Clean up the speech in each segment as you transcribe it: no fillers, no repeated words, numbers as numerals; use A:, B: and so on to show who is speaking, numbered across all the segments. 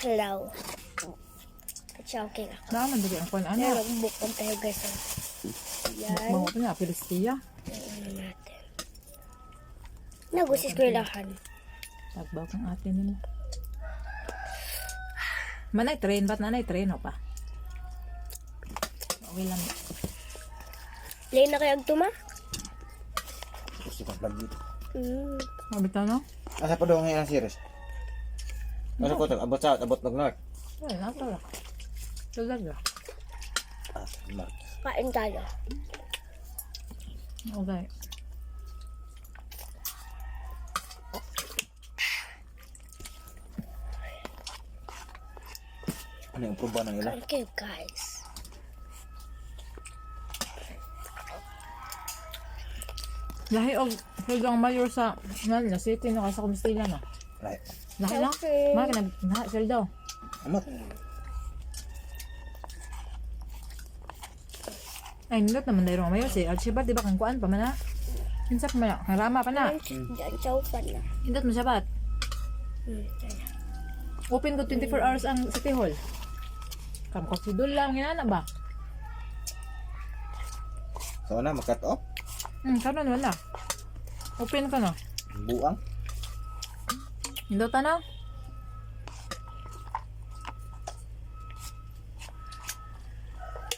A: Hello. Choking ako.
B: Naman dali ang kwan
A: Yan,
B: ano.
A: nagbukod tayo guys. Yan.
B: Mga pa niya, Pilistia.
A: Ano natin. Nagusis ko ilahan.
B: Tagbaw kang ate nila. Manay train, ba't nanay train o pa? Okay lang.
A: Play na kayag tuma?
C: Gusto kong vlog dito.
B: Mabita no?
C: Asa pa daw ngayon ang series? Ano ko ito? Abot sa abot mag-north.
B: Ay, nasa lang. Talaga.
C: Ah, north.
A: Kain tayo.
B: Okay.
C: Ano yung proba ng ilan?
A: Thank you guys.
B: Lahi og hanggang mayor sa Nalna City na sa Kumistila na.
C: Right.
B: Lahi lang.
A: Okay.
B: Maki na sila daw.
C: Amot.
B: Ay, nilot naman dahil mayor si Alchibat, di ba kang kuan pa man na? Kinsa pa man na? Harama pa na.
A: Diyan, chow pa na.
B: Indot mo siya bat.
A: Diyan.
B: Open ko 24 hours ang City Hall. Kam ko sidol lang ginana ba?
C: So na, makat off.
B: Karon wala. Open ka na.
C: Buang.
B: Indot na.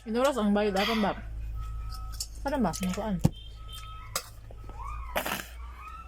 B: Inuras ang bayad apan ba? Para ba? Nakuan.